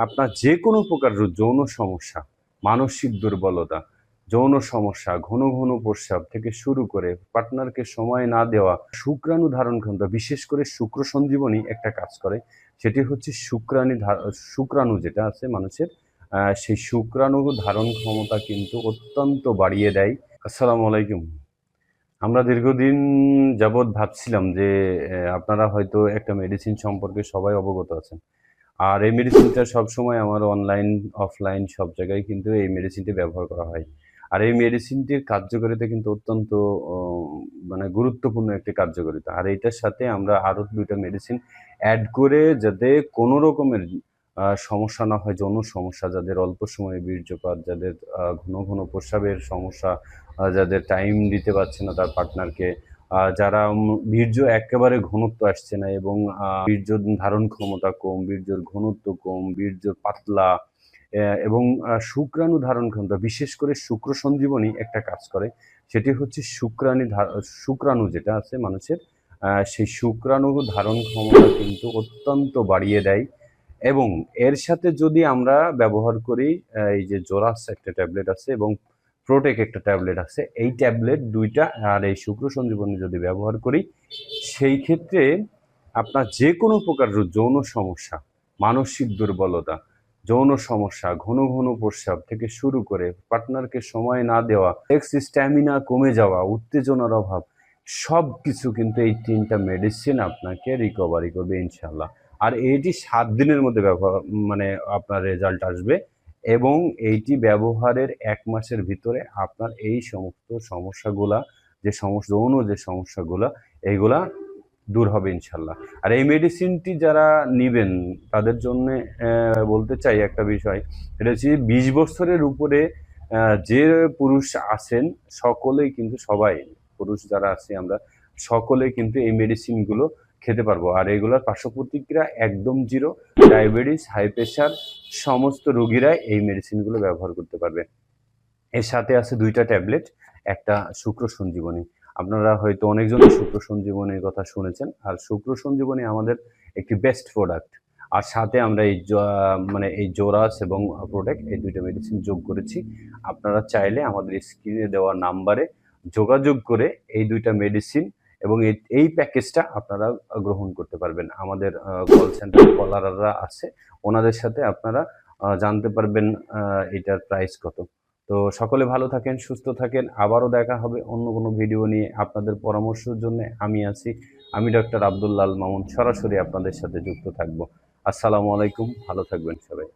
আপনার যে কোনো প্রকার যৌন সমস্যা, মানসিক দুর্বলতা, যৌন সমস্যা, ঘন ঘন প্রস্রাব থেকে শুরু করে পার্টনারকে সময় না দেওয়া, শুক্রাণু ধারণ ক্ষমতা, বিশেষ করে শুক্র সঞ্জীবনী একটা কাজ করে। সেটি হচ্ছে শুক্রাণু যেটা আছে মানুষের, সেই শুক্রাণু ধারণ ক্ষমতা কিন্তু অত্যন্ত বাড়িয়ে দেয়। আসসালামু আলাইকুম। আমরা দীর্ঘদিন যাবৎ ভাবছিলাম যে আপনারা হয়তো একটা মেডিসিন সম্পর্কে সবাই অবগত আছেন। আর এই মেডিসিনটা সবসময় আমার অনলাইন, অফলাইন সব জায়গায় কিন্তু এই মেডিসিনটি ব্যবহার করা হয়। আর এই মেডিসিনটির কার্যকারিতা কিন্তু অত্যন্ত অ মানে গুরুত্বপূর্ণ একটি কার্যকারিতা। আর এইটার সাথে আমরা আরো ২ টা মেডিসিন এড করে যাতে কোনো রকমের সমস্যা না হয়, যৌন সমস্যা, যাদের অল্প সময়ে বীর্যপাত, যাদের ঘন ঘন প্রস্রাবের সমস্যা, যাদের টাইম দিতে পারছে না তার পার্টনারকে, যারা বীর্য একেবারে ঘনত্ব আসছে না এবং বীর্য ধারণ ক্ষমতা কম, বীর্যের ঘনত্ব কম, বীর্য পাতলা, এবং শুক্রাণু ধারণ ক্ষমতা, বিশেষ করে শুক্র সঞ্জীবনী একটা কাজ করে। সেটি হচ্ছে শুক্রাণু যেটা আছে মানুষের, সেই শুক্রাণু ধারণ ক্ষমতা কিন্তু অত্যন্ত বাড়িয়ে দেয়। এবং এর সাথে যদি আমরা ব্যবহার করি, এই যে জোরাস একটা ট্যাবলেট আছে এবং প্রোটেক একটা ট্যাবলেট আছে, এই ট্যাবলেট ২ টা আর এই শুক্র সঞ্জীবনী যদি ব্যবহার করি, সেই ক্ষেত্রে আপনার যে কোনো প্রকার যৌন সমস্যা, মানসিক দুর্বলতা, যৌন সমস্যা, ঘন ঘন প্রস্রাব থেকে শুরু করে পার্টনারকে সময় না দেওয়া, সেক্স স্ট্যামিনা কমে যাওয়া, উত্তেজনার অভাব, সব কিছু কিন্তু এই ৩ টা মেডিসিন আপনাকে রিকভারি করবে ইনশাআল্লাহ। আর এইটি ৭ দিনের মধ্যে মানে আপনার রেজাল্ট আসবে এবং এইটি ব্যবহারের ১ মাসের ভিতরে আপনার এই সমস্ত সমস্যাগুলা, যৌন যে সমস্যাগুলা, এইগুলা দূর হবে ইনশাল্লাহ। আর এই মেডিসিনটি যারা নিবেন তাদের জন্যে বলতে চাই একটা বিষয়, সেটা হচ্ছে ২০ বছরের উপরে যে পুরুষ আছেন সকলেই কিন্তু, সবাই পুরুষ যারা আছি আমরা সকলেই কিন্তু এই মেডিসিনগুলো খেতে পারবো। আর এগুলোর পার্শ্ব প্রতিক্রিয়া একদম 0। ডায়াবেটিস, হাই প্রেশার সমস্ত রোগীরাই এই মেডিসিনগুলো ব্যবহার করতে পারবে। এর সাথে আছে ২ টা ট্যাবলেট, একটা শুক্র সঞ্জীবনী। আপনারা হয়তো অনেকজনই শুক্র সঞ্জীবনীর কথা শুনেছেন। আর শুক্র সঞ্জীবনী আমাদের একটি বেস্ট প্রোডাক্ট। আর সাথে আমরা মানে এই জোরাস এবং প্রোটেক্ট, এই ২ টা মেডিসিন যোগ করেছি। আপনারা চাইলে আমাদের স্ক্রিনে দেওয়া নাম্বারে যোগাযোগ করে এই ২ টা মেডিসিন এবং এই প্যাকেজটা আপনারা গ্রহণ করতে পারবেন। আমাদের কল সেন্টারে কলাররা আছে, ওনাদের সাথে আপনারা জানতে পারবেন এটার প্রাইস কত। তো সকলে ভালো থাকেন, সুস্থ থাকেন। আবারও দেখা হবে অন্য কোনো ভিডিও নিয়ে। আপনাদের পরামর্শের জন্য আমি আছি। আমি ডক্টর আব্দুল্লাহ আল মামুন, সরাসরি আপনাদের সাথে যুক্ত থাকব। আসসালামু আলাইকুম, ভালো থাকবেন সবাই।